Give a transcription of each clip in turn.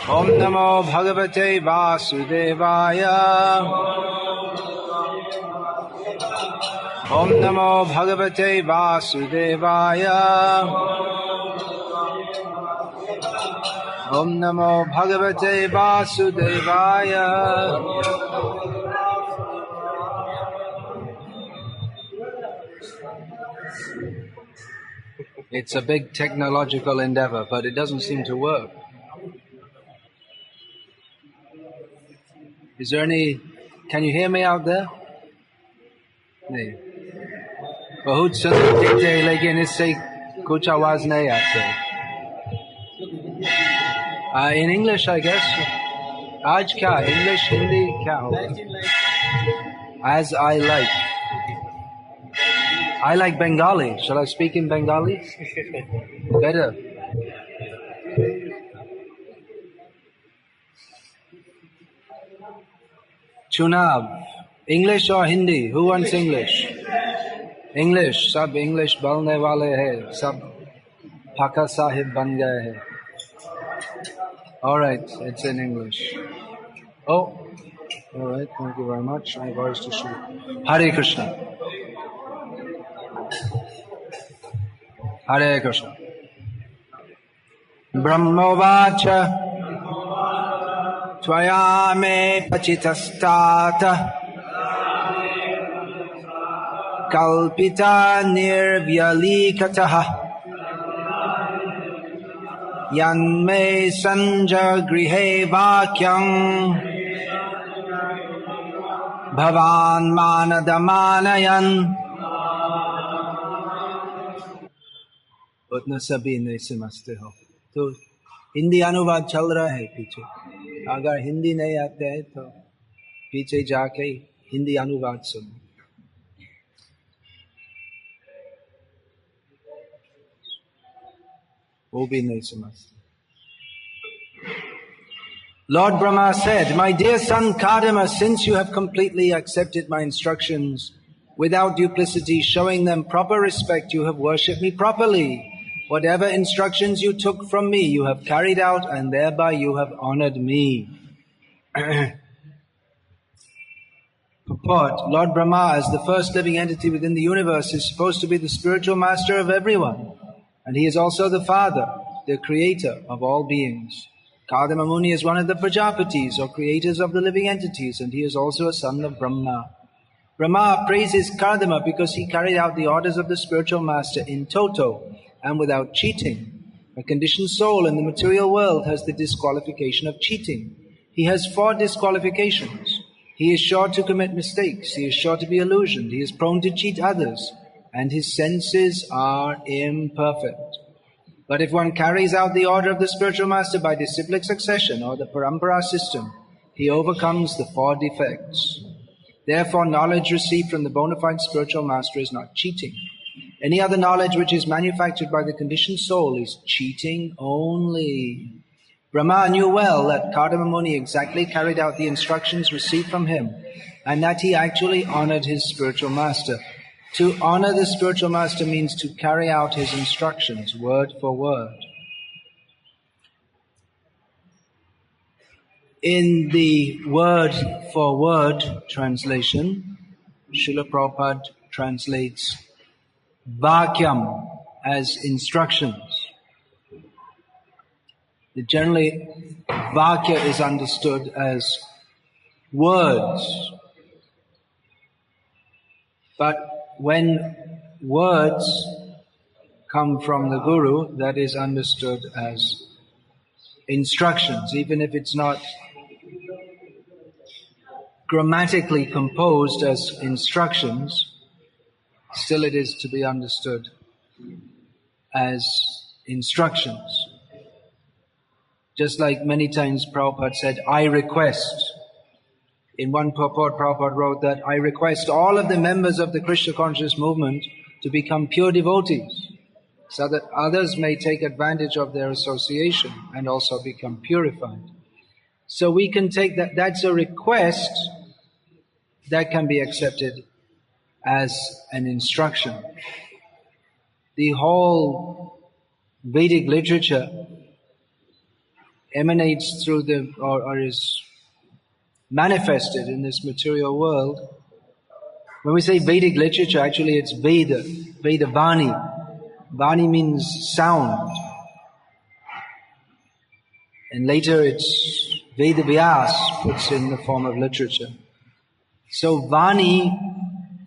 Om Namo Bhagavate Vasudevaya. Om Namo Bhagavate Vasudevaya. Om Namo Bhagavate Vasudevaya. It's a big technological endeavor, but it doesn't seem to work. Is there any... Can you hear me out there? नहीं. बहुत सुंदर दिखते हैं लेकिन इससे कुछ आवाज नहीं आते. In English, I guess. आज क्या? English, Hindi क्या होगा? As I like. I like Bengali. Shall I speak in Bengali? Better. Chunav. English or Hindi? Who wants English? English. Sab English balne wale hai. Sab Paka Sahib ban gaye hai. All right, it's in English. Oh, all right. Thank you very much. My voice to shoot. Hare Krishna. Hare Krishna. Brahmovacha Tvaya me pachitastata Kalpita nirvyalikataha Yanme sanja grihe vakyam Bhavan manadamanayan उतना सभी नहीं समझते हो तो हिंदी अनुवाद चल रहा है पीछे. अगर हिंदी नहीं आते है तो पीछे जाके हिंदी अनुवाद सुनो. वो भी नहीं समझते. Lord Brahma said, "My dear son Kadama, since you have completely accepted my instructions without duplicity, showing them proper respect, you have worshipped me properly. Whatever instructions you took from me, you have carried out, and thereby you have honored me." Purport: Lord Brahma, as the first living entity within the universe, is supposed to be the spiritual master of everyone, and he is also the father, the creator of all beings. Kadama Muni is one of the Prajapatis, or creators of the living entities, and he is also a son of Brahma. Brahma praises Kadama because he carried out the orders of the spiritual master in toto and without cheating. A conditioned soul in the material world has the disqualification of cheating. He has 4 disqualifications. He is sure to commit mistakes. He is sure to be illusioned. He is prone to cheat others. And his senses are imperfect. But if one carries out the order of the spiritual master by disciplic succession or the parampara system, he overcomes the 4 defects. Therefore, knowledge received from the bona fide spiritual master is not cheating. Any other knowledge which is manufactured by the conditioned soul is cheating only. Brahma knew well that Kadama Muni exactly carried out the instructions received from him and that he actually honored his spiritual master. To honor the spiritual master means to carry out his instructions word for word. In the word for word translation, Srila Prabhupada translates Vakyam as instructions. Generally, Vakya is understood as words. But when words come from the Guru, that is understood as instructions, even if it's not grammatically composed as instructions, still it is to be understood as instructions. Just like many times Prabhupada said, "I request." In one purport, Prabhupada wrote that, "I request all of the members of the Krishna conscious movement to become pure devotees, so that others may take advantage of their association and also become purified." So we can take that, that's a request that can be accepted as an instruction. The whole Vedic literature emanates through or is manifested in this material world. When we say Vedic literature, actually it's Veda Vani. Vani means sound. And later it's Veda Vyas puts in the form of literature. So Vani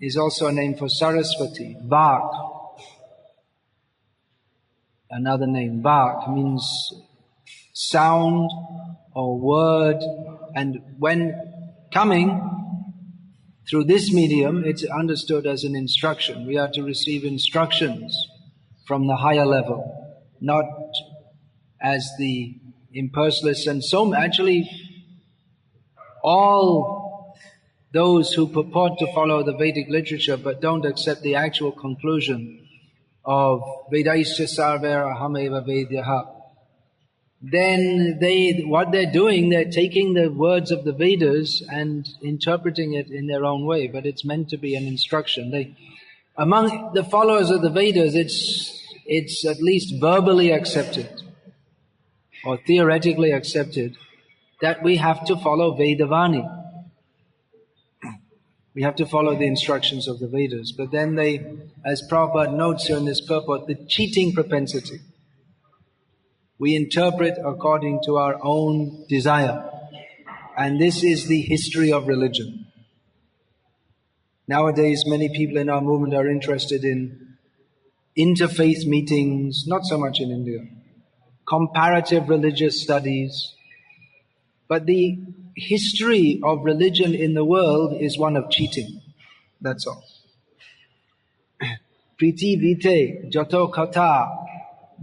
is also a name for Saraswati. Vak, another name. Vak means sound or word. And when coming through this medium, it's understood as an instruction. We are to receive instructions from the higher level, not as the impersonalists. And so actually all those who purport to follow the Vedic literature but don't accept the actual conclusion of Vedaisya sarvera hameva vedyaha, then what they're doing, they're taking the words of the Vedas and interpreting it in their own way, but it's meant to be an instruction. Among the followers of the Vedas, it's at least verbally accepted or theoretically accepted that we have to follow Vedavani. We have to follow the instructions of the Vedas. But then they, as Prabhupada notes here in this purport, the cheating propensity. We interpret according to our own desire. And this is the history of religion. Nowadays, many people in our movement are interested in interfaith meetings, not so much in India, comparative religious studies. But the history of religion in the world is one of cheating. That's all. Priti vite jato kata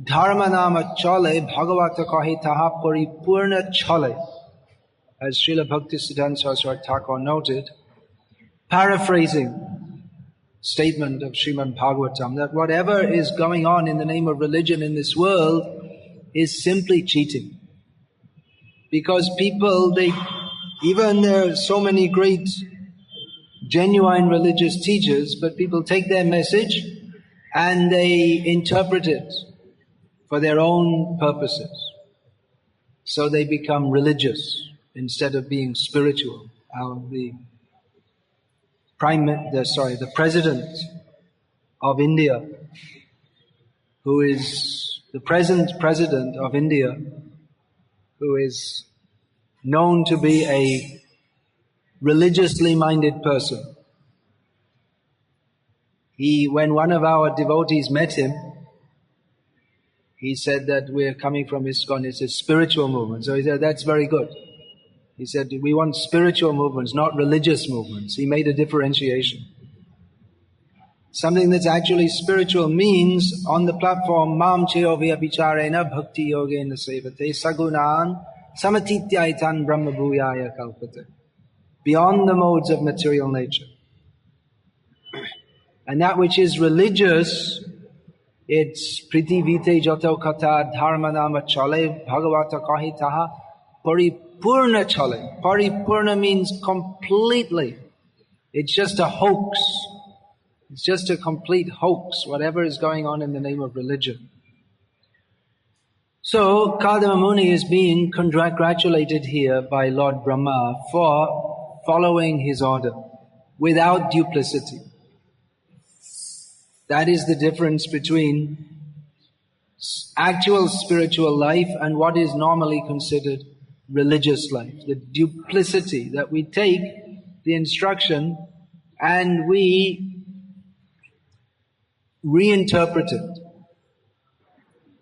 dharma nama chale bhagavata kahi taha paripurna chale. As Srila Bhaktisiddhanta Saraswati Thakur noted, paraphrasing statement of Srimad Bhagavatam, that whatever is going on in the name of religion in this world is simply cheating. Because people, even there are so many great, genuine religious teachers, but people take their message and they interpret it for their own purposes. So they become religious instead of being spiritual. The President of India, who is the present President of India, who is known to be a religiously minded person. When one of our devotees met him, he said that we're coming from ISKCON, it's a spiritual movement. So he said, that's very good. He said, we want spiritual movements, not religious movements. He made a differentiation. Something that's actually spiritual means, on the platform, Mam Cheo Vyabhicharena Bhakti Yogena Sevate Sagunan Samatityaitan Brahma Bhuyaya Kalpate. Beyond the modes of material nature. And that which is religious, it's Priti Vite Jato Kata Dharma Nama Chale Bhagavata Kahitaha Paripurna Chale. Paripurna means completely. It's just a hoax. It's just a complete hoax, whatever is going on in the name of religion. So, Kadama Muni is being congratulated here by Lord Brahma for following his order without duplicity. That is the difference between actual spiritual life and what is normally considered religious life. The duplicity that we take the instruction and we reinterpret it.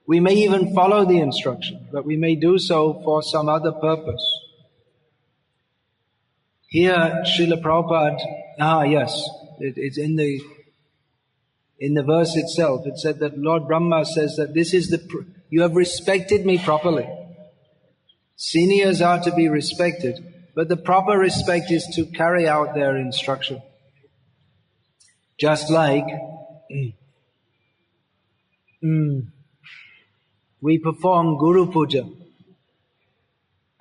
We may even follow the instruction, but we may do so for some other purpose. Here, Srila Prabhupada, yes, it's in the verse itself. It said that Lord Brahma says that this is you have respected me properly. Seniors are to be respected, but the proper respect is to carry out their instruction. Just like we perform Guru Puja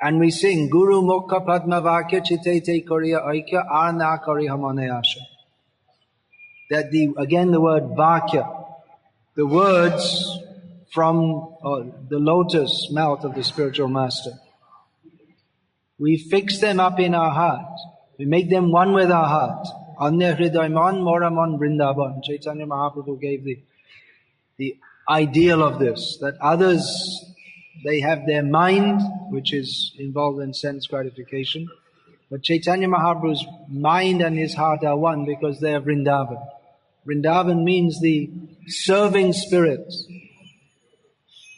and we sing Guru Mukha Padma Vakya Chitete Koriya Aikya Arna Kori Hamane Asha. That the word Vakya, the words from the lotus mouth of the spiritual master. We fix them up in our heart. We make them one with our heart. Anya Hridayman Moramon Vrindavan. Chaitanya Mahaprabhu gave the ideal of this, that others, they have their mind, which is involved in sense gratification. But Chaitanya Mahaprabhu's mind and his heart are one because they are Vrindavan. Vrindavan means the serving spirit.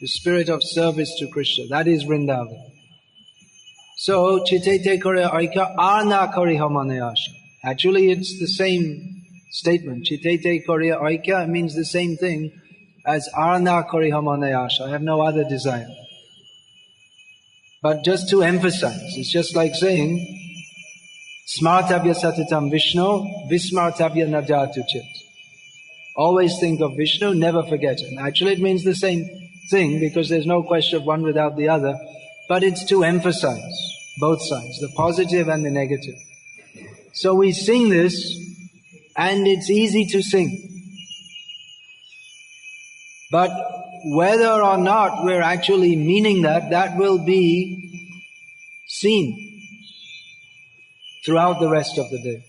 The spirit of service to Krishna. That is Vrindavan. So, Chitete Kore Aika Arna Kore Hamanayasha. Actually, it's the same statement. Chitete Kore Aika means the same thing as Arna Kore Hamanayasha. I have no other desire. But just to emphasize, it's just like saying, Smartavya Satitam Vishnu, Vismartavya Najatu Chit. Always think of Vishnu, never forget him. Actually, it means the same thing because there's no question of one without the other, but it's to emphasize both sides, the positive and the negative. So we sing this and it's easy to sing. But whether or not we're actually meaning that, that will be seen throughout the rest of the day.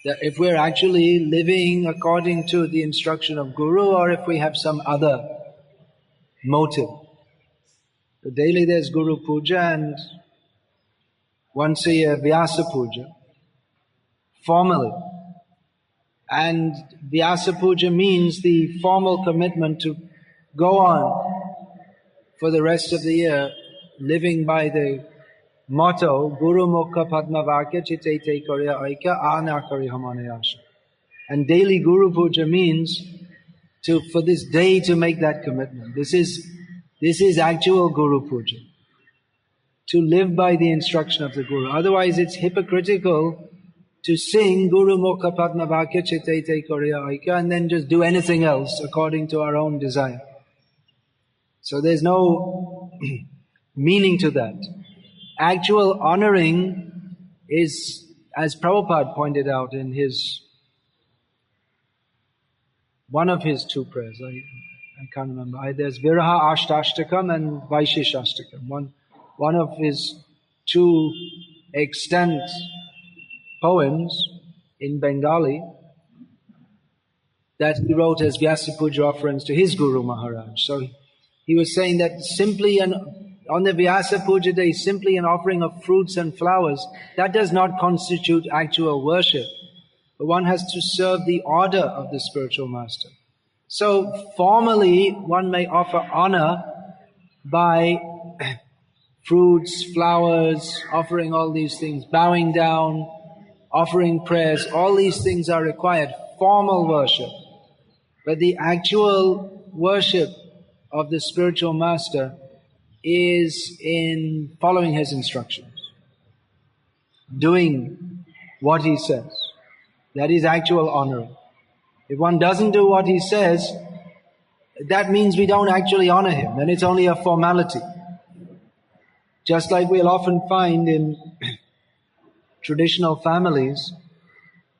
That if we're actually living according to the instruction of Guru or if we have some other motive. So daily there's Guru Puja and once a year Vyasa Puja, formally. And Vyasa Puja means the formal commitment to go on for the rest of the year living by the motto, Guru Mukha Padma Vakya Chitete Korya Aika Ana Kari Hamanayasha. And daily Guru Puja means for this day to make that commitment. This is actual Guru Puja. To live by the instruction of the Guru. Otherwise it's hypocritical to sing Guru Mukha Padma Vakya Chitete Korya Aika and then just do anything else according to our own desire. So there's no meaning to that. Actual honoring is, as Prabhupada pointed out in one of his two prayers, I can't remember. There's Viraha Ashtashtakam and Vaisheshashtakam. One of his two extant poems in Bengali that he wrote as Vyasa Puja offerings to his Guru Maharaj. So he was saying that simply on the Vyasa Puja day, simply an offering of fruits and flowers, that does not constitute actual worship. But one has to serve the order of the spiritual master. So formally, one may offer honor by fruits, flowers, offering all these things, bowing down, offering prayers. All these things are required, formal worship. But the actual worship of the spiritual master is in following his instructions, doing what he says. That is actual honoring. If one doesn't do what he says, that means we don't actually honor him, then it's only a formality. Just like we'll often find in traditional families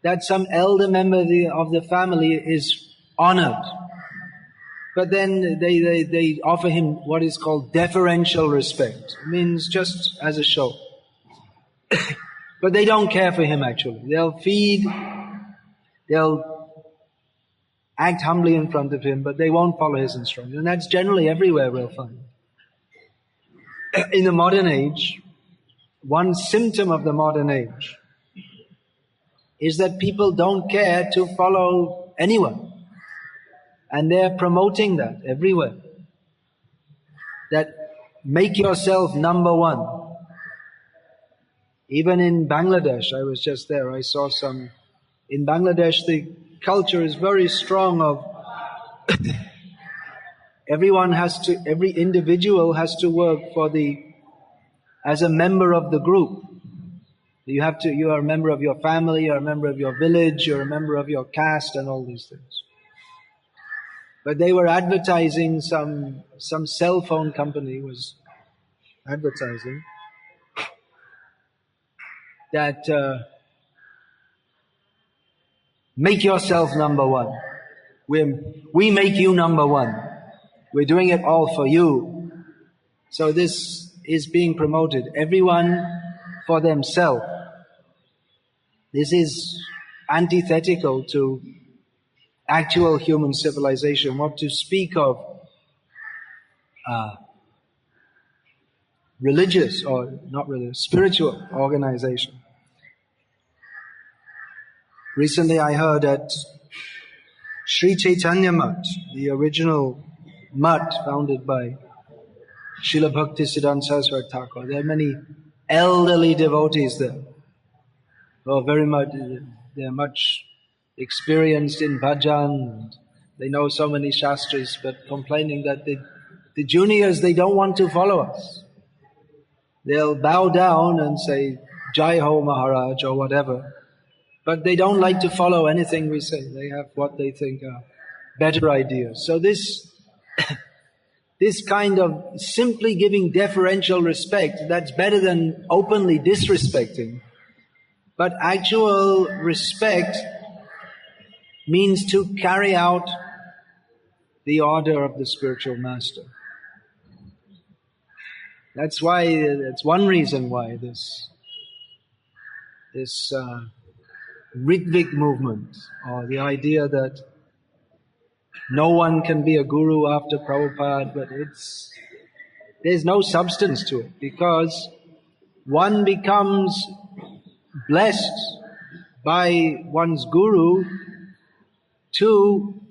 that some elder member of the family is honored. But then they offer him what is called deferential respect. It means just as a show. But they don't care for him actually. They'll feed, they'll act humbly in front of him, but they won't follow his instructions. And that's generally everywhere we'll find. In the modern age, one symptom of the modern age is that people don't care to follow anyone. And they're promoting that everywhere. That make yourself number one. Even in Bangladesh, I was just there, I saw in Bangladesh the culture is very strong of every individual has to work as a member of the group. You are a member of your family, you're a member of your village, you're a member of your caste and all these things. But they were advertising, some cell phone company was advertising that make yourself number one. We make you number one. We're doing it all for you. So this is being promoted. Everyone for themselves. This is antithetical to actual human civilization. What to speak of religious or not religious, spiritual organization. Recently I heard at Sri Chaitanya Mutt, the original mutt founded by Srila Bhakti Siddhanta Saraswati Thakur. There are many elderly devotees there who are they're much experienced in bhajan. They know so many shastras, but complaining that the juniors, they don't want to follow us. They'll bow down and say, Jai Ho Maharaj or whatever. But they don't like to follow anything we say. They have what they think are better ideas. So this kind of simply giving deferential respect, that's better than openly disrespecting. But actual respect means to carry out the order of the spiritual master. That's one reason why this Ritvik movement, or the idea that no one can be a guru after Prabhupada, but there's no substance to it, because one becomes blessed by one's guru to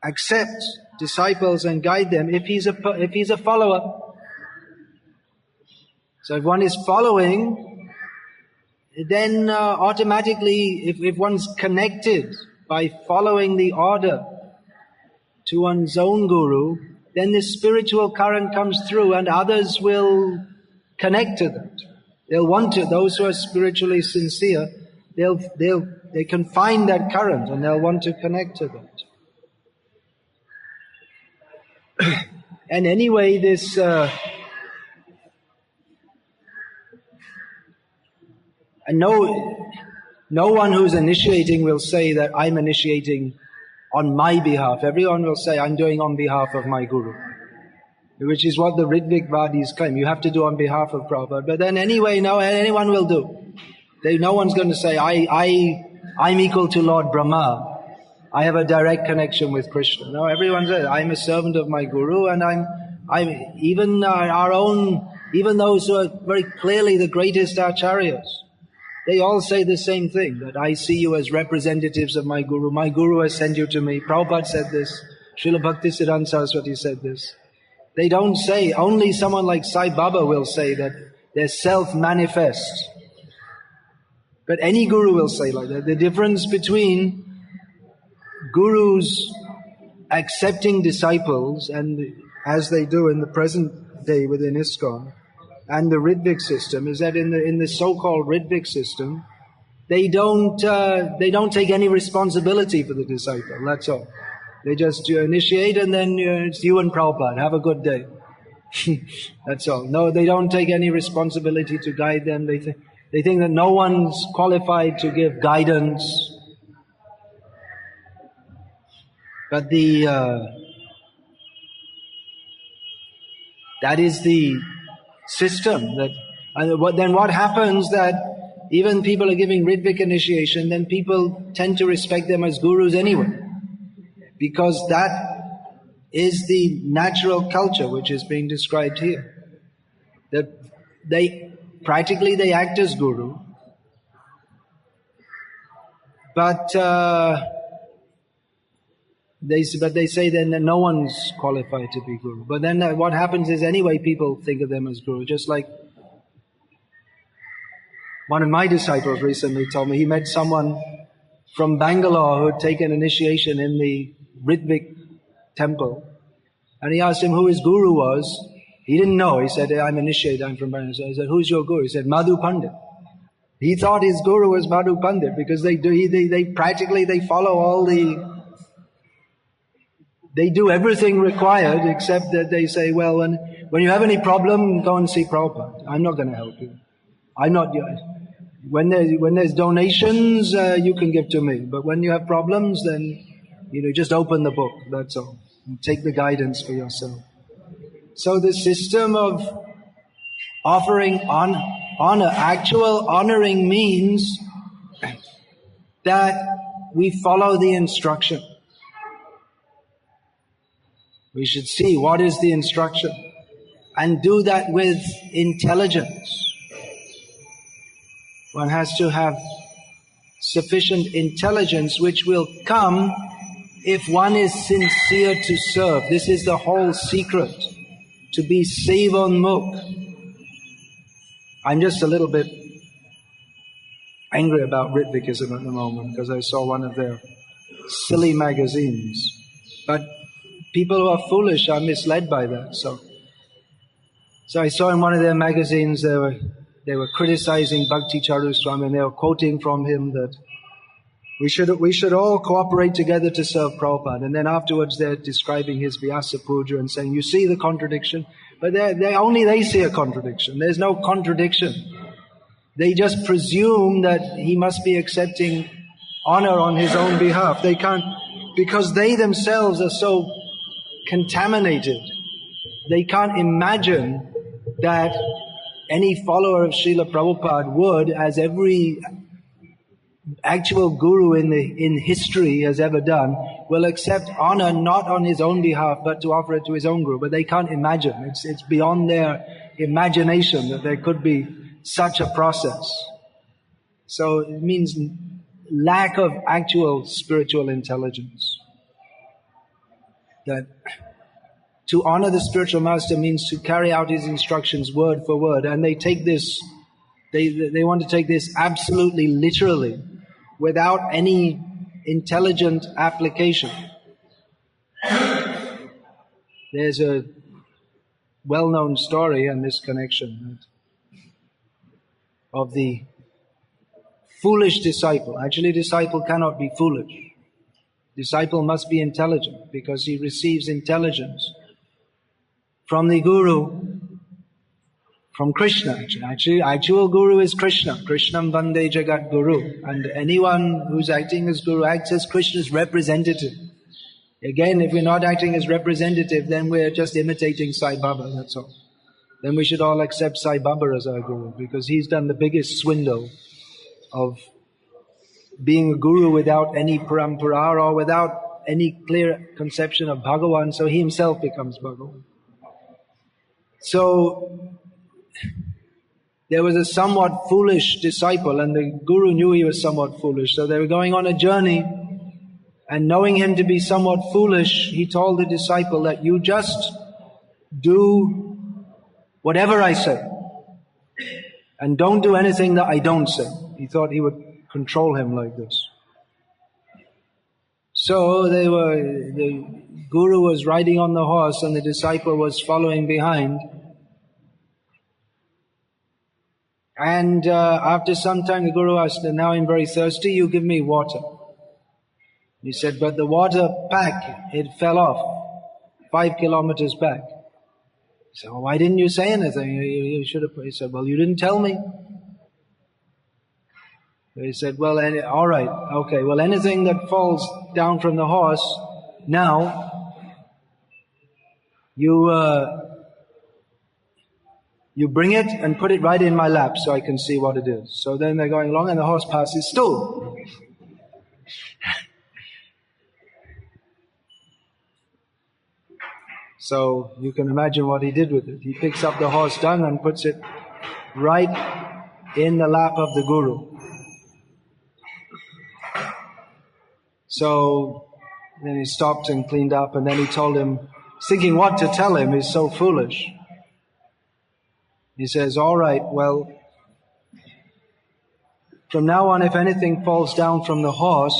accept disciples and guide them if he's a follower. So if one is following, then automatically, if one's connected by following the order to one's own guru, then this spiritual current comes through and others will connect to that. They'll want to, those who are spiritually sincere, they can find that current and they'll want to connect to that. And anyway, this and no one who's initiating will say that I'm initiating on my behalf. Everyone will say, I'm doing on behalf of my guru. Which is what the Ritvik Vadis claim. You have to do on behalf of Prabhupada. But then anyway, no, anyone will do. No one's going to say, I'm equal to Lord Brahma. I have a direct connection with Krishna. No, everyone says, I'm a servant of my guru, and I'm even even those who are very clearly the greatest acharyas, they all say the same thing, that I see you as representatives of my guru. My guru has sent you to me. Prabhupada said this. Srila Bhakti Siddhanta Saraswati said this. They don't say, only someone like Sai Baba will say that they're self-manifest. But any guru will say like that. The difference between gurus accepting disciples, and as they do in the present day within ISKCON, and the Ritvik system is that in the so-called Ritvik system, they don't take any responsibility for the disciple. That's all. They just initiate, and then it's you and Prabhupada. Have a good day. That's all. No, they don't take any responsibility to guide them. They think that no one's qualified to give guidance. But that is the system. Then what happens that even people are giving Ritvik initiation, then people tend to respect them as gurus anyway. Because that is the natural culture which is being described here. That they act as guru, but they say then that no one's qualified to be guru. But then what happens is anyway people think of them as guru. Just like one of my disciples recently told me, he met someone from Bangalore who had taken initiation in the Ritvik temple. And he asked him who his guru was. He didn't know. He said, I'm initiated, I'm from Bangalore. So he said, who's your guru? He said, Madhu Pandit. He thought his guru was Madhu Pandit because they follow they do everything required except that they say, well, when you have any problem, go and see Prabhupada. I'm not going to help you. When there's donations, you can give to me. But when you have problems, then Just open the book, that's all. And take the guidance for yourself. So the system of offering honor, actual honoring means that we follow the instruction. We should see what is the instruction and do that with intelligence. One has to have sufficient intelligence, which will come if one is sincere to serve. This is the whole secret, to be sevonmukh. I'm just a little bit angry about Ritvikism at the moment because I saw one of their silly magazines. But people who are foolish are misled by that. So I saw in one of their magazines they were criticizing Bhakti Swami, and they were quoting from him that we should all cooperate together to serve Prabhupada. And then afterwards they're describing his Vyasa Puja and saying, you see the contradiction? But they see a contradiction. There's no contradiction. They just presume that he must be accepting honor on his own behalf. They can't, because they themselves are so contaminated. They can't imagine that any follower of Srila Prabhupada would, as every actual guru in history has ever done, will accept honor not on his own behalf but to offer it to his own guru. But they can't imagine. It's beyond their imagination that there could be such a process. So it means lack of actual spiritual intelligence. That to honor the spiritual master means to carry out his instructions word for word, and they take this, they want to take this absolutely literally, without any intelligent application. There's a well-known story in this connection of the foolish disciple. Actually, disciple cannot be foolish. Disciple must be intelligent because he receives intelligence from the guru, from Krishna. Actually, actual guru is Krishna. Krishnam Vande Jagat Guru. And anyone who's acting as guru acts as Krishna's representative. Again, if we're not acting as representative, then we're just imitating Sai Baba, that's all. Then we should all accept Sai Baba as our guru, because he's done the biggest swindle of being a guru without any parampara or without any clear conception of Bhagavan, so he himself becomes Bhagavan. So there was a somewhat foolish disciple, and the guru knew he was somewhat foolish, so they were going on a journey, and knowing him to be somewhat foolish, he told the disciple that you just do whatever I say and don't do anything that I don't say. He thought he would control him like this. So the guru was riding on the horse and the disciple was following behind. And after some time the guru asked, now I'm very thirsty, you give me water. He said, but the water pack, it fell off 5 kilometers back. He said, well, why didn't you say anything? You should have. He said, well, you didn't tell me. He said, well, all right, okay, well, anything that falls down from the horse, now, you bring it and put it right in my lap so I can see what it is. So then they're going along and the horse passes stool. So you can imagine what he did with it. He picks up the horse dung and puts it right in the lap of the guru. So then he stopped and cleaned up, and then he told him, thinking what to tell him, he's so foolish. He says, all right, well, from now on, if anything falls down from the horse,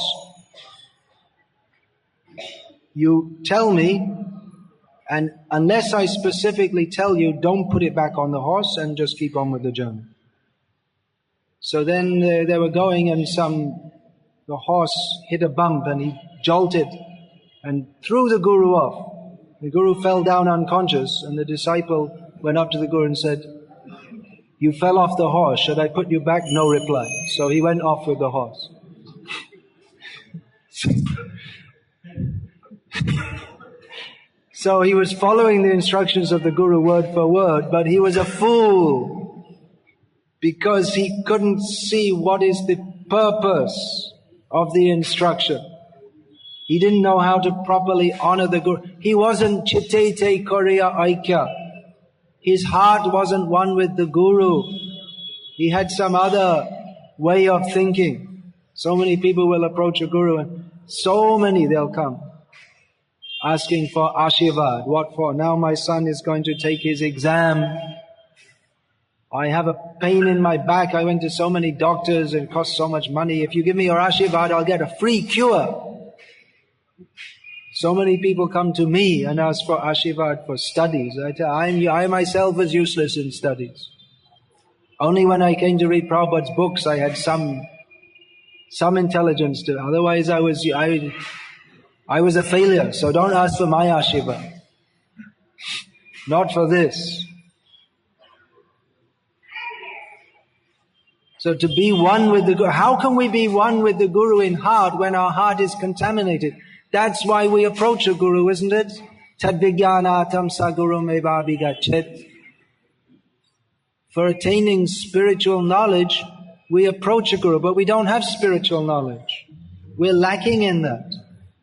you tell me, and unless I specifically tell you, don't put it back on the horse and just keep on with the journey. So then they were going, and the horse hit a bump and he jolted and threw the guru off. The guru fell down unconscious, and the disciple went up to the guru and said, you fell off the horse, should I put you back? No reply. So he went off with the horse. So he was following the instructions of the Guru word for word, but he was a fool because he couldn't see what is the purpose of the instruction. He didn't know how to properly honor the Guru. He wasn't chittete korea aikya. His heart wasn't one with the Guru. He had some other way of thinking. So many people will approach a Guru and so many they'll come asking for ashirvad. What for? Now my son is going to take his exam. I have a pain in my back. I went to so many doctors and it costs so much money. If you give me your ashirvad, I'll get a free cure. So many people come to me and ask for ashirvad for studies. I myself was useless in studies. Only when I came to read Prabhupada's books, I had some intelligence to. Otherwise, I was a failure. So don't ask for my ashirvad. Not for this. So to be one with the Guru, how can we be one with the Guru in heart when our heart is contaminated? That's why we approach a Guru, isn't it? Tad vijnanatam sagurum eva vigachet. For attaining spiritual knowledge, we approach a Guru, but we don't have spiritual knowledge. We're lacking in that.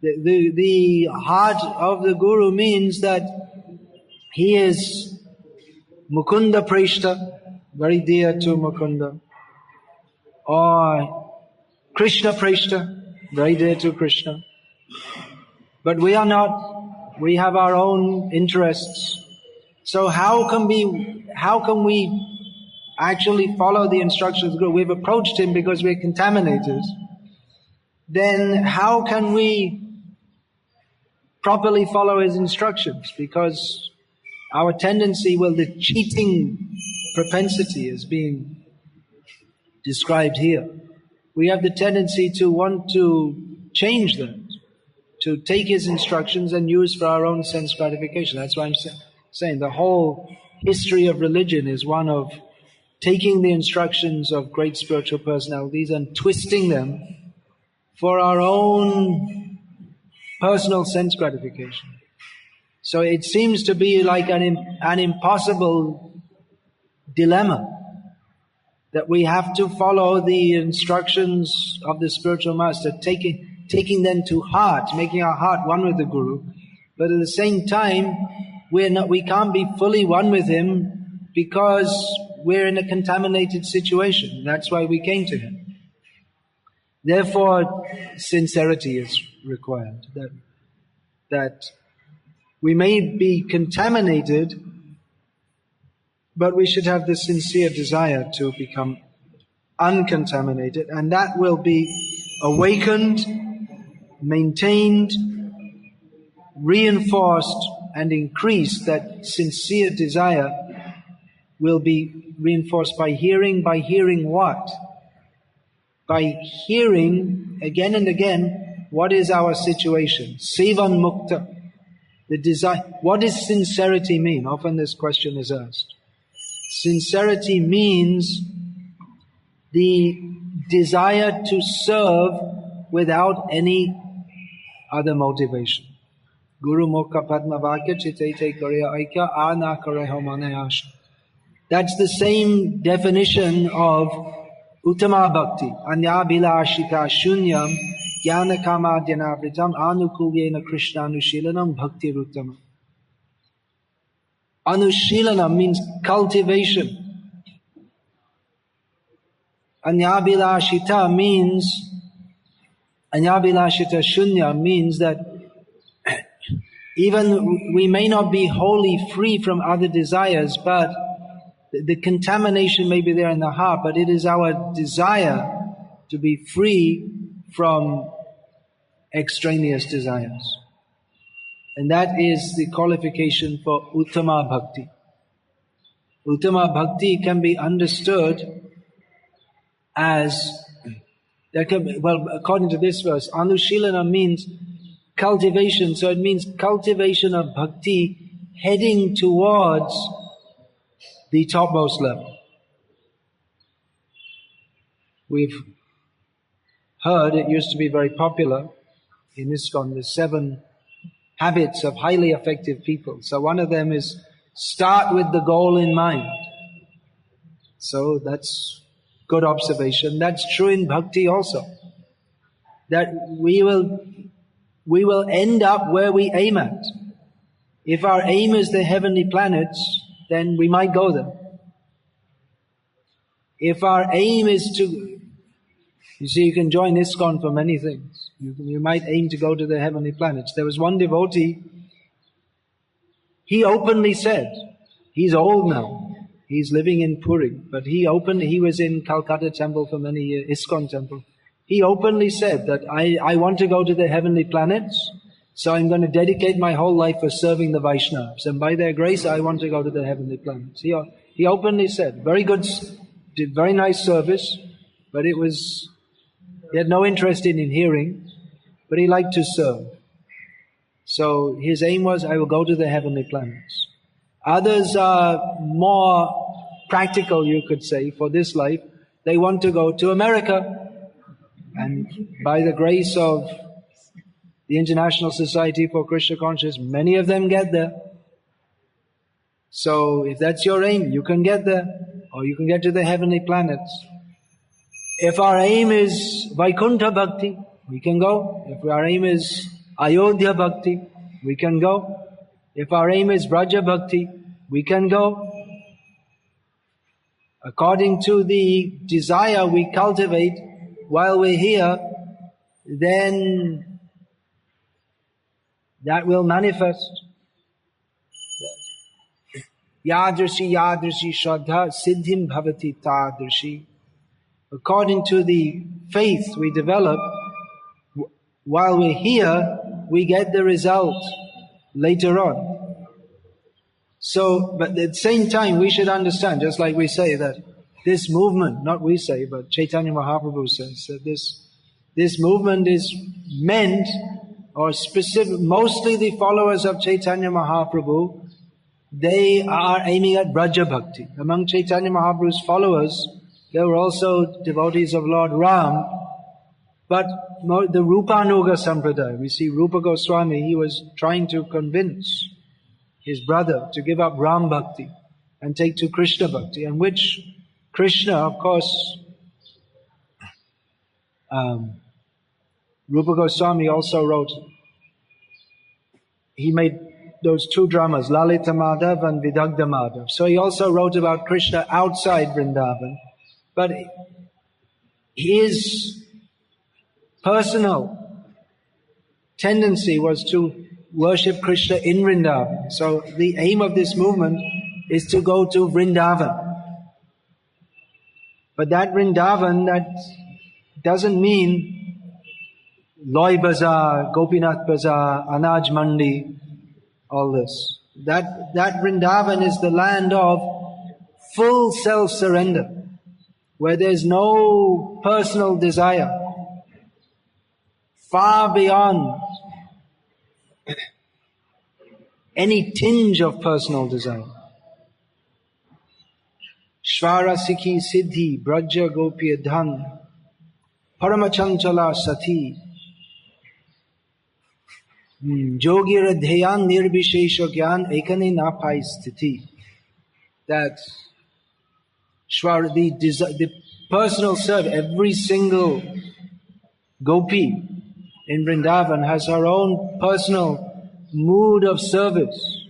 The heart of the Guru means that he is Mukunda Prishta, very dear to Mukunda, or Krishna Prishta, very dear to Krishna. But we are not. We have our own interests. So how can we actually follow the instructions of the Guru? We've approached him because we're contaminated. Then how can we properly follow his instructions? Because our tendency, the cheating propensity is being described here. We have the tendency to want to change that, to take his instructions and use for our own sense gratification. That's why I'm saying the whole history of religion is one of taking the instructions of great spiritual personalities and twisting them for our own personal sense gratification. So it seems to be like an impossible dilemma that we have to follow the instructions of the spiritual master, taking them to heart, making our heart one with the Guru. But at the same time, we can't be fully one with him because we're in a contaminated situation. That's why we came to him. Therefore, sincerity is required. That we may be contaminated, but we should have the sincere desire to become uncontaminated, and that will be awakened, maintained, reinforced, and increased. That sincere desire will be reinforced by hearing. By hearing what? By hearing again and again what is our situation. Sevan mukta. The desire. What does sincerity mean? Often this question is asked. Sincerity means the desire to serve without any other motivation. Guru mukha padma vakya chitete korea aikya ana koreho manayasha. That's the same definition of Uttama Bhakti. Anya bilashita shunyam jnana kamadhyanavritam anukulyena krishna anushilanam bhakti ruttama. Anushilanam means cultivation. Anyabilashita shunya means that even we may not be wholly free from other desires, but the contamination may be there in the heart, but it is our desire to be free from extraneous desires. And that is the qualification for Uttama Bhakti. Uttama Bhakti can be understood as, according to this verse, Anushilana means cultivation. So it means cultivation of Bhakti heading towards the topmost level. We've heard, it used to be very popular in ISKCON, the 7 habits of highly effective people. So one of them is start with the goal in mind. So that's good observation. That's true in bhakti also. That we will end up where we aim at. If our aim is the heavenly planets, then we might go there. If our aim is to, you see, you can join ISKCON for many things. You might aim to go to the heavenly planets. There was one devotee, he openly said, he's old now, he's living in Puri, but he was in Calcutta temple for many years, ISKCON temple. He openly said that I want to go to the heavenly planets, so I'm going to dedicate my whole life for serving the Vaishnavas. And by their grace, I want to go to the heavenly planets. He openly said, very good, did very nice service, but he had no interest in hearing, but he liked to serve. So his aim was, I will go to the heavenly planets. Others are more practical, you could say, for this life. They want to go to America. And by the grace of the International Society for Krishna Consciousness, many of them get there. So if that's your aim, you can get there, or you can get to the heavenly planets. If our aim is Vaikuntha Bhakti, we can go. If our aim is Ayodhya Bhakti, we can go. If our aim is Braja Bhakti, we can go. According to the desire we cultivate while we're here, then that will manifest. Yadrashi yadrashi shraddha siddhim bhavati tadrashi. According to the faith we develop while we're here, we get the result later on. So, but at the same time, we should understand, just like we say that this movement, not we say, but Chaitanya Mahaprabhu says that this movement is meant, or specific, mostly the followers of Chaitanya Mahaprabhu, they are aiming at Braja Bhakti. Among Chaitanya Mahaprabhu's followers, there were also devotees of Lord Ram, but the Rupanuga Sampradaya, we see Rupa Goswami, he was trying to convince his brother to give up Ram Bhakti and take to Krishna Bhakti, and which Krishna, of course, Rupa Goswami also wrote, he made those two dramas, Lalita Madhav and Vidagdha Madhav. So he also wrote about Krishna outside Vrindavan, but his personal tendency was to worship Krishna in Vrindavan. So the aim of this movement is to go to Vrindavan. But that Vrindavan, that doesn't mean Loy Bazaar, Gopinath Bazaar, Anaj Mandi, all this. That Vrindavan is the land of full self-surrender, where there's no personal desire, far beyond any tinge of personal desire. Shvara Sikhi Siddhi Braja Gopiya Dhan Paramachanchalah Sati Jogira Dhyan Nirbishesha Gyan Ekane Napai Sthiti. That Shvara, the personal serve, every single gopi in Vrindavan has her own personal mood of service,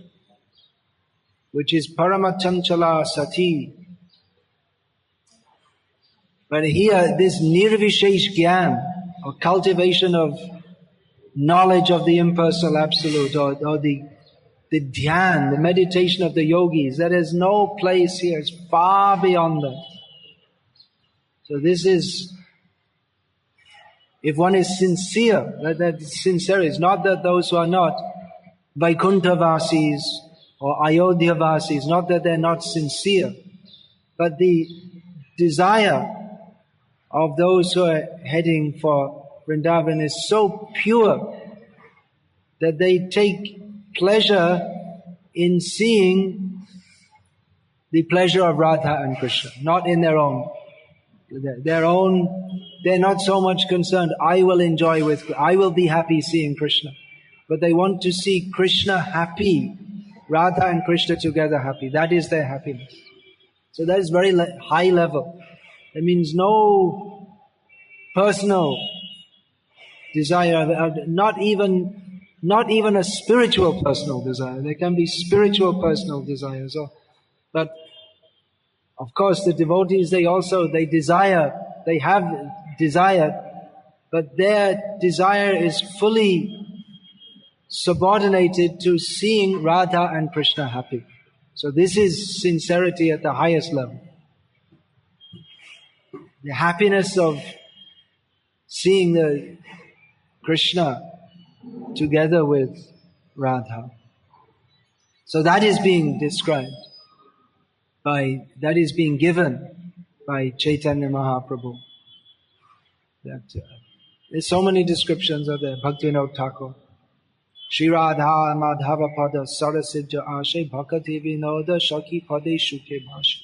which is Paramachanchalah Sati. But here, this Nirvishesh Gyan, or cultivation of knowledge of the impersonal absolute, or the dhyan, the meditation of the yogis, there is no place here. It's far beyond that. So this is, if one is sincere, that sincerity is not that those who are not Vaikuntha Vasis or Ayodhya Vasis, not that they're not sincere, but the desire of those who are heading for Vrindavan is so pure that they take pleasure in seeing the pleasure of Radha and Krishna, not in their own. They're not so much concerned, I will be happy seeing Krishna. but they want to see Krishna happy, Radha and Krishna together happy. That is their happiness. So that is very high level. That means no personal desire, not even a spiritual personal desire. There can be spiritual personal desires, but of course the devotees, they have desire, but their desire is fully subordinated to seeing Radha and Krishna happy. So this is sincerity at the highest level. The happiness of seeing the Krishna together with Radha. So that is being described that is being given by Chaitanya Mahaprabhu. There's so many descriptions of there. Bhaktivinoda Thakur. Shri Radha Madhava Pada Sarasidja Ashe Bhakati Vinoda Shaki Pade Shuke Bhash.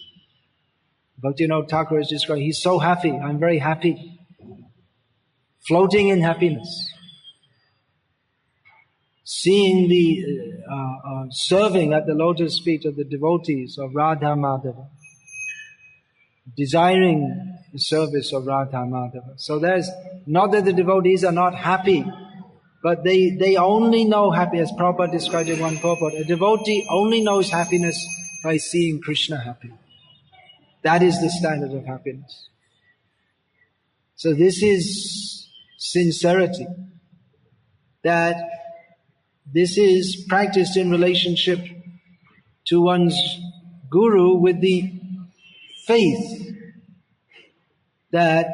Bhaktivinoda Thakur is described, he's so happy, I'm very happy. Floating in happiness. Seeing the serving at the lotus feet of the devotees of Radha Madhava. Desiring the service of Radha Madhava. So there's, not that the devotees are not happy, but they only know happiness. Prabhupada described in one purport. A devotee only knows happiness by seeing Krishna happy. That is the standard of happiness. So this is sincerity. That this is practiced in relationship to one's guru with the faith that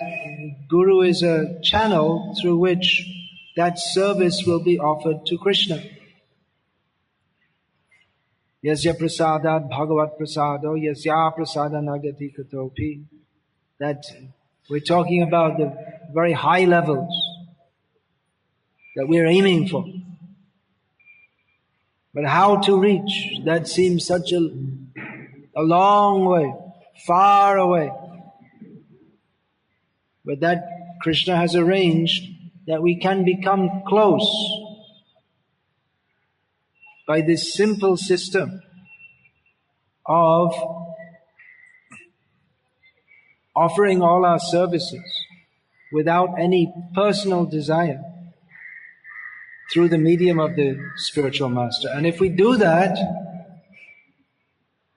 guru is a channel through which that service will be offered to Krishna. Yasya prasadat bhagavat prasado yasya prasada nagati katopi. That we're talking about the very high levels that we're aiming for. But how to reach, that seems such a long way, far away. But that Krishna has arranged that we can become close by this simple system of offering all our services without any personal desire through the medium of the spiritual master. And if we do that,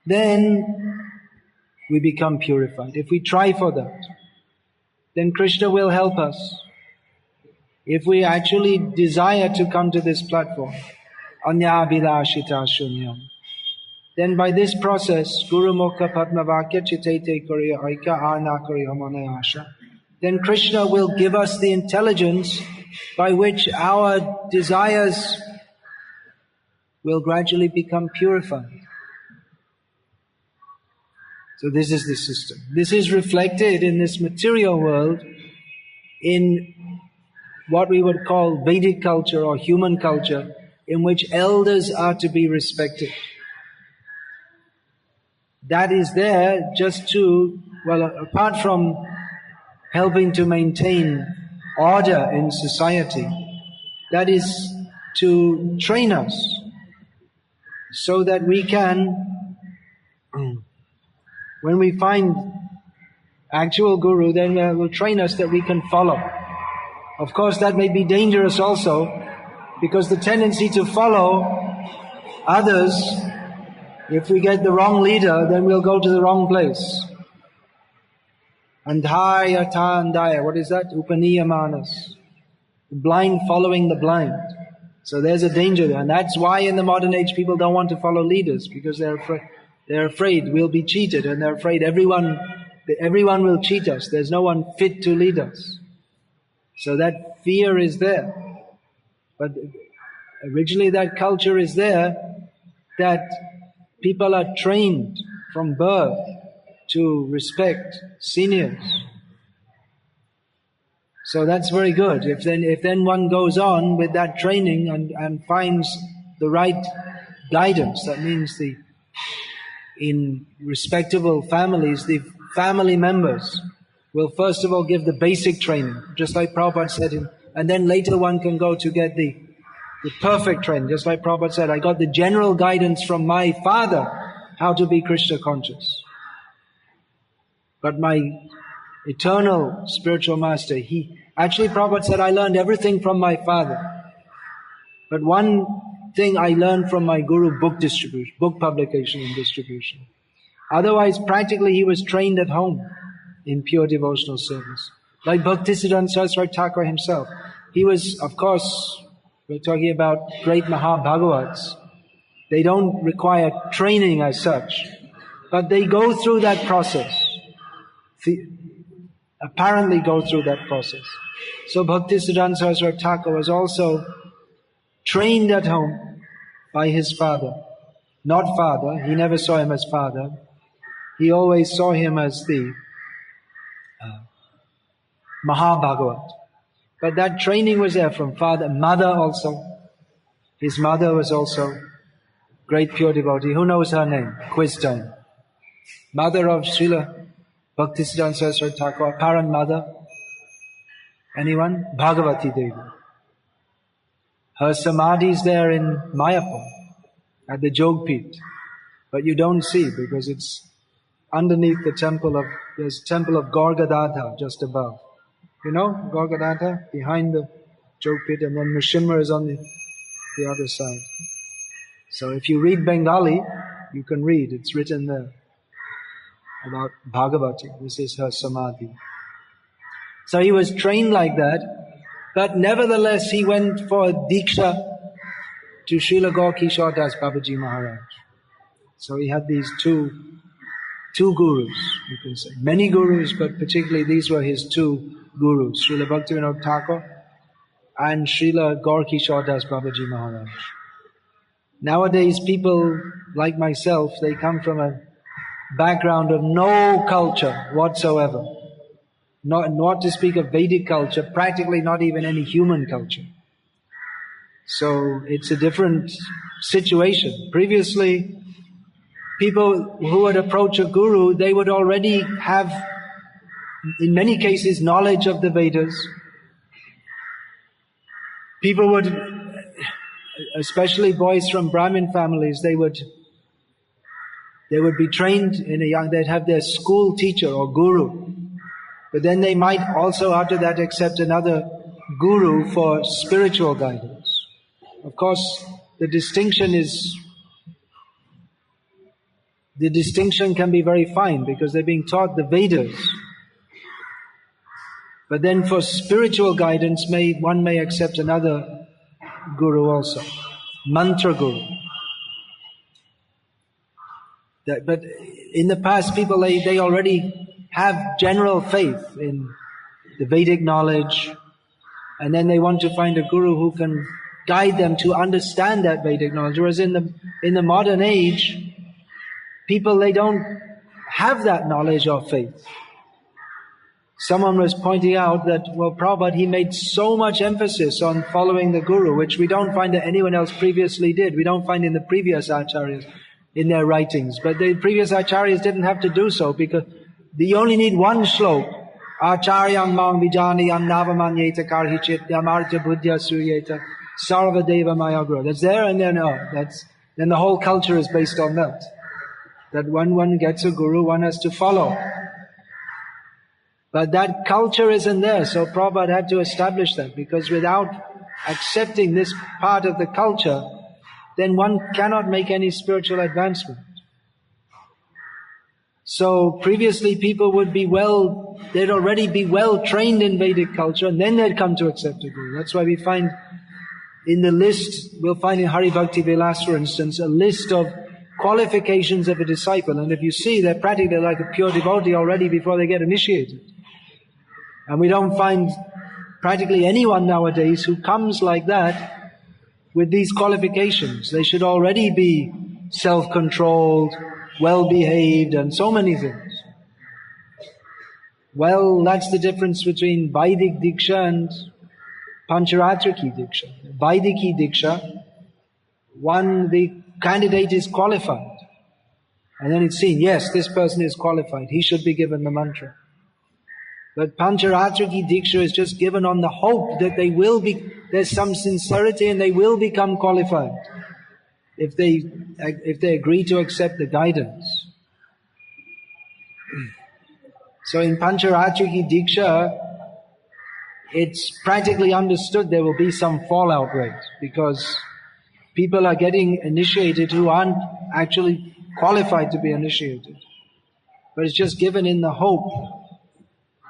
then we become purified. If we try for that, then Krishna will help us. If we actually desire to come to this platform, anyabhilashita shunyam, then by this process, Guru Mukha Padmavakya Chitete Kariya Aika Arna Kariya Manayasha, then Krishna will give us the intelligence by which our desires will gradually become purified. So this is the system. This is reflected in this material world in what we would call Vedic culture or human culture, in which elders are to be respected. That is there just to, well, apart from helping to maintain order in society, that is to train us so that we can, when we find actual guru, then will train us that we can follow. Of course, that may be dangerous also, because the tendency to follow others, if we get the wrong leader, then we'll go to the wrong place. Andhaya ta andaya, what is that? Upaniyamanas. The blind following the blind. So there's a danger there. And that's why in the modern age people don't want to follow leaders, because they're afraid we'll be cheated, and they're afraid everyone will cheat us. There's no one fit to lead us. So that fear is there. But originally that culture is there, that people are trained from birth to respect seniors. So that's very good. If then one goes on with that training and finds the right guidance, that means in respectable families, the family members will first of all give the basic training, just like Prabhupada said, and then later one can go to get the the perfect training. Just like Prabhupada said, I got the general guidance from my father how to be Krishna conscious. But my eternal spiritual master, Prabhupada said, I learned everything from my father. But one thing I learned from my guru, book publication and distribution. Otherwise, practically he was trained at home in pure devotional service. Like Bhaktisiddhanta Saraswati Thakur himself. He was, of course, we're talking about great Mahabhagavats. They don't require training as such, but they go through that process. Apparently go through that process. So Bhaktisiddhanta Saraswati Thakur was also trained at home by his father. Not father, he never saw him as father. He always saw him as the Mahabhagavat. But that training was there from father, mother also. His mother was also great pure devotee. Who knows her name? Quiz time. Mother of Srila Bhaktisiddhanta Saraswati Thakur, apparent mother. Anyone? Bhagavati Devi. Her samadhi is there in Mayapur, at the Jogpit. But you don't see because it's underneath the there's temple of Gorgadadha just above. You know, Gorgadadha, behind the Jogpit, and then Nrsimha is on the other side. So if you read Bengali, you can read, it's written there about Bhagavati. This is her samadhi. So he was trained like that, but nevertheless he went for a diksha to Srila Gaur-Kishore Das Babaji Maharaj. So he had these two gurus, you can say. Many gurus, but particularly these were his two gurus, Srila Bhaktivinoda Thakur and Srila Gaur-Kishore Das Babaji Maharaj. Nowadays people like myself, they come from a background of no culture whatsoever. Not to speak of Vedic culture, practically not even any human culture. So it's a different situation. Previously, people who would approach a guru, they would already have, in many cases, knowledge of the Vedas. People would, especially boys from Brahmin families, they would be trained they'd have their school teacher or guru. But then they might also after that accept another guru for spiritual guidance. Of course, the distinction can be very fine because they're being taught the Vedas. But then for spiritual guidance, one may accept another guru also. Mantra guru. But in the past, people, they already have general faith in the Vedic knowledge, and then they want to find a guru who can guide them to understand that Vedic knowledge. Whereas in the modern age, people, they don't have that knowledge or faith. Someone was pointing out that, well, Prabhupada, he made so much emphasis on following the guru, which we don't find that anyone else previously did. We don't find in the previous acharyas, in their writings. But the previous acharyas didn't have to do so because you only need one slok. Acharyam mang vijaniyam navamanyeta karhichit yamartya buddhya suyeta sarvadeva mayagura. That's there and then then the whole culture is based on that. That when one gets a guru, one has to follow. But that culture isn't there, so Prabhupada had to establish that, because without accepting this part of the culture, then one cannot make any spiritual advancement. So previously people would they'd already be well trained in Vedic culture, and then they'd come to accept a guru. That's why we find in the list, we'll find in Hari Bhakti Vilas, for instance, a list of qualifications of a disciple. And if you see, they're practically like a pure devotee already before they get initiated. And we don't find practically anyone nowadays who comes like that with these qualifications. They should already be self-controlled, well-behaved, and so many things. Well, that's the difference between Vaidik Diksha and Pancharatriki Diksha. Vaidiki Diksha, the candidate is qualified. And then it's seen, yes, this person is qualified. He should be given the mantra. But Pancharatriki Diksha is just given on the hope that they will be there's some sincerity, and they will become qualified if they agree to accept the guidance. So in Pancharatriki Diksha, it's practically understood there will be some fallout rate, because people are getting initiated who aren't actually qualified to be initiated. But it's just given in the hope,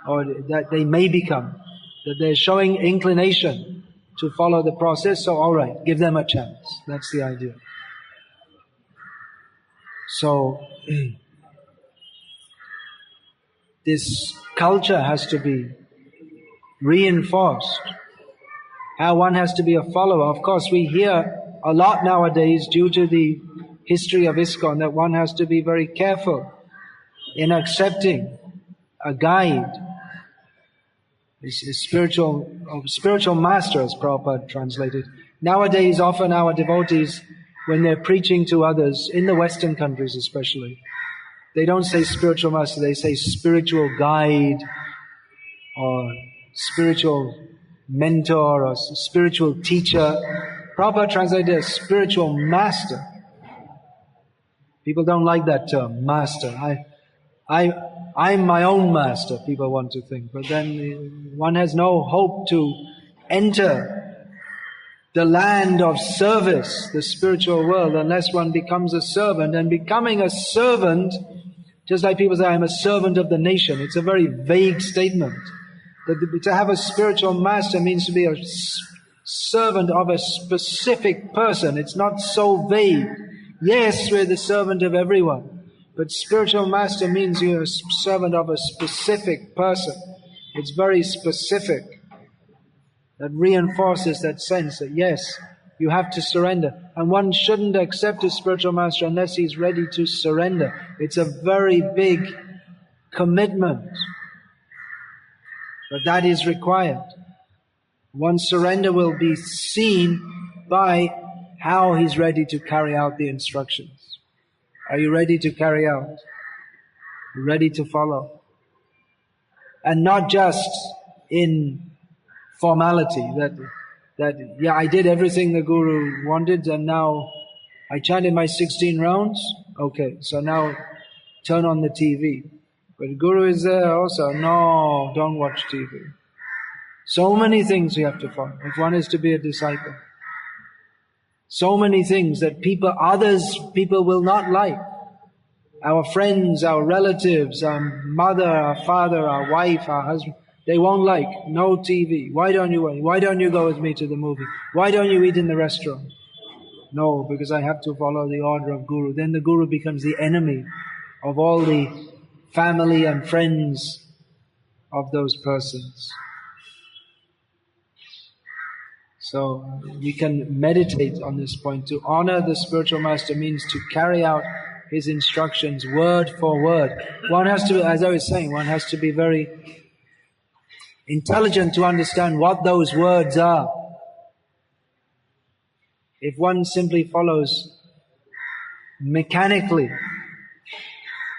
or that they may become, that they're showing inclination to follow the process, so all right, give them a chance. That's the idea. So, this culture has to be reinforced. How one has to be a follower. Of course, we hear a lot nowadays, due to the history of ISKCON, that one has to be very careful in accepting a guide, a spiritual master, as Prabhupada translated. Nowadays, often our devotees, when they're preaching to others, in the Western countries especially, they don't say spiritual master, they say spiritual guide, or spiritual mentor, or spiritual teacher. Prabhupada translated as spiritual master. People don't like that term, master. I'm my own master, people want to think. But then one has no hope to enter the land of service, the spiritual world, unless one becomes a servant. And becoming a servant, just like people say, I'm a servant of the nation. It's a very vague statement. To have a spiritual master means to be a servant of a specific person. It's not so vague. Yes, we're the servant of everyone. But spiritual master means you're a servant of a specific person. It's very specific. That reinforces that sense that yes, you have to surrender. And one shouldn't accept a spiritual master unless he's ready to surrender. It's a very big commitment. But that is required. One's surrender will be seen by how he's ready to carry out the instructions. Are you ready to carry out? Are you ready to follow? And not just in formality, that yeah, I did everything the Guru wanted, and now I chanted my 16 rounds. Okay, so now turn on the TV. But the Guru is there also. No, don't watch TV. So many things we have to follow if one is to be a disciple. So many things that people will not like. Our friends, our relatives, our mother, our father, our wife, our husband, they won't like. No TV. Why don't you wait? Why don't you go with me to the movie? Why don't you eat in the restaurant? No, because I have to follow the order of Guru. Then the Guru becomes the enemy of all the family and friends of those persons. So we can meditate on this point. To honor the spiritual master means to carry out his instructions word for word. One has to, as I was saying, one has to be very intelligent to understand what those words are. If one simply follows mechanically,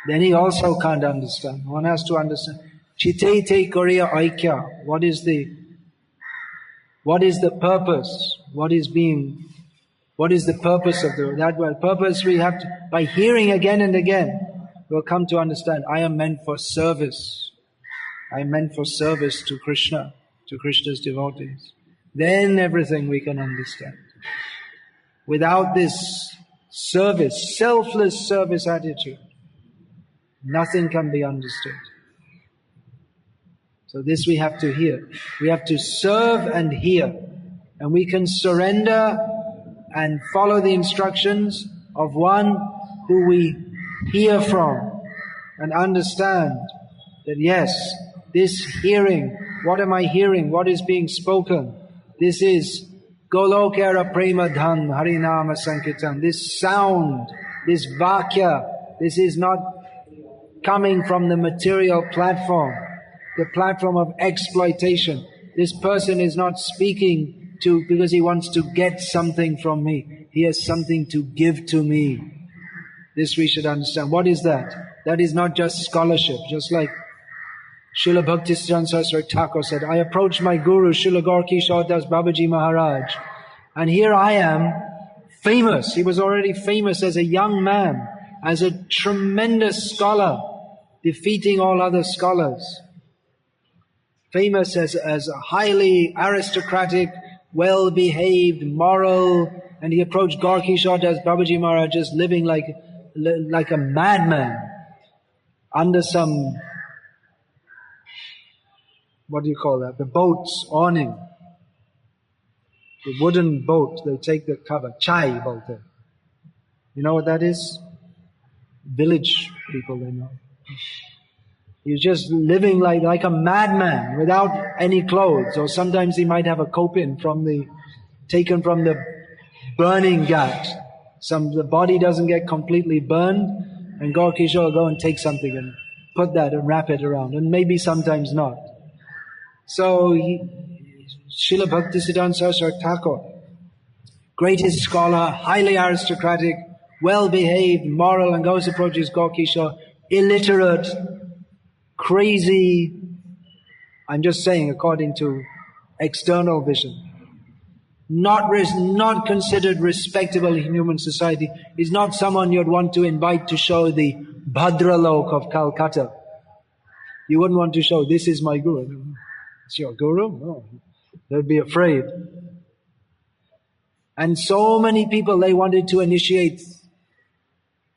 then he also can't understand. One has to understand. Chite te koriya aikya. What is the purpose? What is the purpose of that word? Purpose we have to, by hearing again and again, we'll come to understand. I am meant for service. I am meant for service to Krishna, to Krishna's devotees. Then everything we can understand. Without this service, selfless service attitude, nothing can be understood. So this we have to hear. We have to serve and hear. And we can surrender and follow the instructions of one who we hear from and understand that yes, this hearing, what am I hearing? What is being spoken? This is Golokara Prema Dhan Harinama Sankirtan. This sound, this vakya, this is not coming from the material platform, the platform of exploitation. This person is not speaking because he wants to get something from me. He has something to give to me. This we should understand. What is that? That is not just scholarship. Just like Srila Bhakti-Siddhanta Saraswati Thakur said, I approached my guru, Srila Gaurkishore Das Babaji Maharaj, and here I am, famous. He was already famous as a young man, as a tremendous scholar, defeating all other scholars. Famous as a highly aristocratic, well-behaved, moral, and he approached Gaurkishore Das Babaji Maharaj just living like a madman under some, what do you call that? The boat's awning. The wooden boat, they take the cover. Chai bolte. You know what that is? Village people, they know. He's just living like a madman without any clothes. Or sometimes he might have a kopin taken from the burning ghat. The body doesn't get completely burned, and Gaurkishore will go and take something and put that and wrap it around, and maybe sometimes not. So Srila Bhakti-Siddhanta Saraswati Thakur, greatest scholar, highly aristocratic, well-behaved, moral, and goes approaches Gaurkishore, illiterate, crazy, I'm just saying according to external vision, not considered respectable in human society, is not someone you'd want to invite to show the Bhadralok of Calcutta. You wouldn't want to show, this is my guru. It's your guru? No. They'd be afraid. And so many people, they wanted to initiate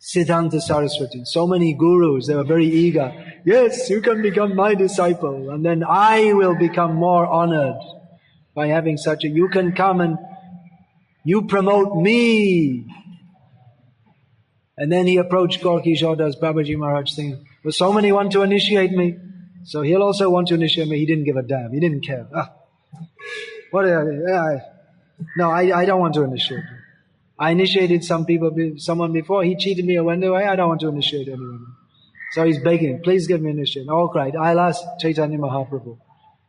Siddhanta Saraswati. So many gurus, they were very eager. Yes, you can become my disciple, and then I will become more honored by having such a, you can come and you promote me. And then he approached Gaurkishore Das Babaji Maharaj saying, well, so many want to initiate me, so he'll also want to initiate me. He didn't give a damn. He didn't care. No, I don't want to initiate you. I initiated someone before. He cheated me or went away. I don't want to initiate anyone. So he's begging, please give me initiation. All right, I'll ask Chaitanya Mahaprabhu.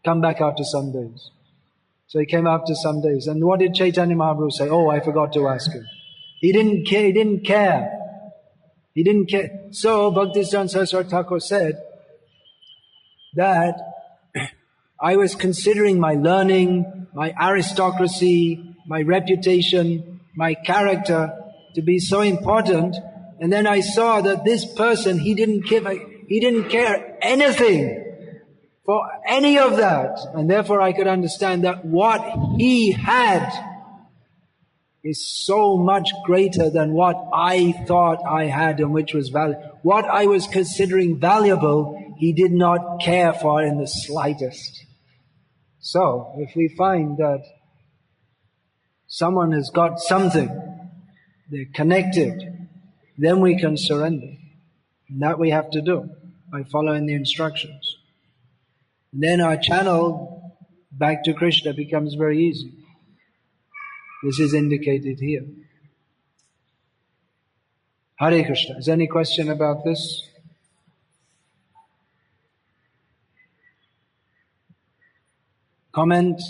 Come back after some days. So he came after some days. And what did Chaitanya Mahaprabhu say? Oh, I forgot to ask him. He didn't care. He didn't care. He didn't care. So Bhakti-Siddhanta Saraswati Thakur said that I was considering my learning, my aristocracy, my reputation, my character to be so important, and then I saw that this person, he didn't care anything for any of that, and therefore I could understand that what he had is so much greater than what I thought I had and which was valuable. What I was considering valuable, he did not care for in the slightest. So, if we find that someone has got something, they're connected, then we can surrender. And that we have to do by following the instructions. And then our channel back to Krishna becomes very easy. This is indicated here. Hare Krishna. Is there any question about this? Comment?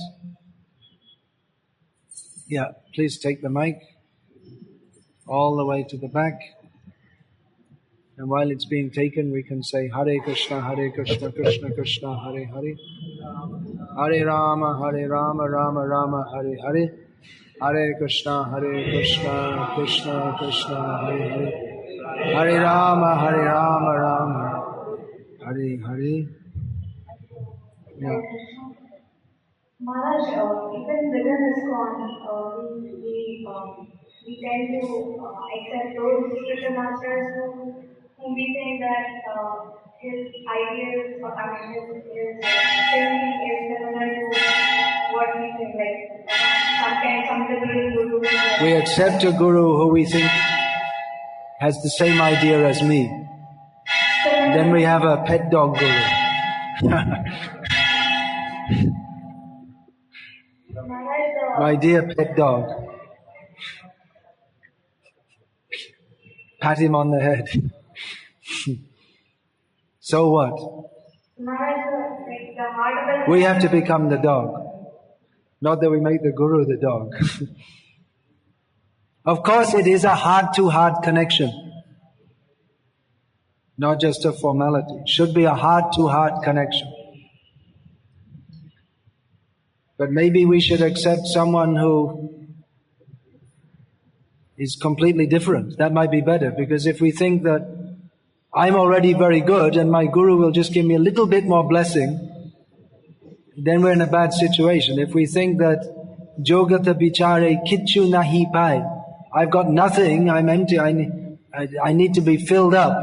Yeah, please take the mic all the way to the back. And while it's being taken, we can say Hare Krishna, Krishna Krishna, Hare Hare. Hare Rama, Rama Rama, Hare Hare. Hare Krishna, Krishna Krishna, Hare Hare. Hare Rama, Rama, Hare Hare. Yeah. Maharaj, even within ISKCON, we tend to accept those spiritual masters whom we think that his ideas or his thinking is similar to what we think, like some liberal guru. We accept a guru who we think has the same idea as me. Then we have a pet dog guru. My dear pet dog. Pat him on the head. So what? We have to become the dog. Not that we make the guru the dog. Of course it is a heart-to-heart connection. not just a formality. It should be a heart-to-heart connection. But maybe we should accept someone who is completely different. That might be better, because if we think that I'm already very good and my guru will just give me a little bit more blessing, then we're in a bad situation. If we think that Jogata bichare kichu nahi pai, I've got nothing, I'm empty, I need to be filled up,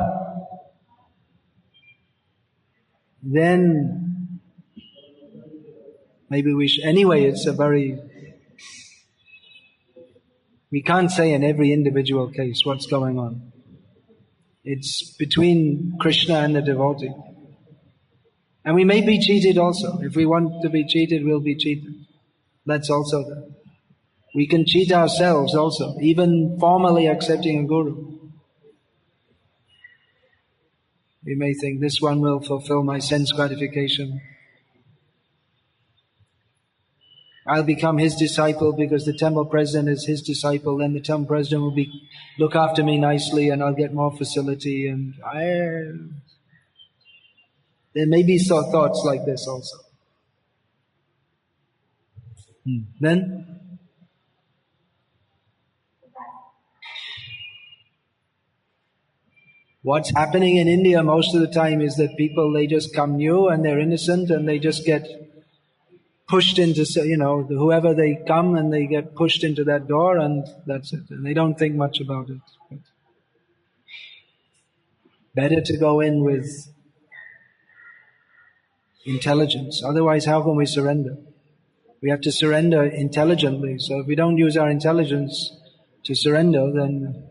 then maybe we should. Anyway, we can't say in every individual case what's going on. It's between Krishna and the devotee. And we may be cheated also. If we want to be cheated, we'll be cheated. That's also there. We can cheat ourselves also, even formally accepting a guru. We may think this one will fulfill my sense gratification. I'll become his disciple because the temple president is his disciple, then the temple president will look after me nicely and I'll get more facility. And there may be thoughts like this also. Then? What's happening in India most of the time is that people, they just come new and they're innocent and they just get pushed into, whoever they come and they get pushed into that door and that's it. And they don't think much about it. But better to go in with intelligence. Otherwise, how can we surrender? We have to surrender intelligently. So if we don't use our intelligence to surrender, then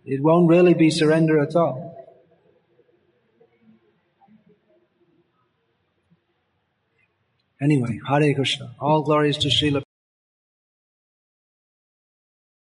it won't really be surrender at all. Anyway, Hare Krishna. All glories to Srila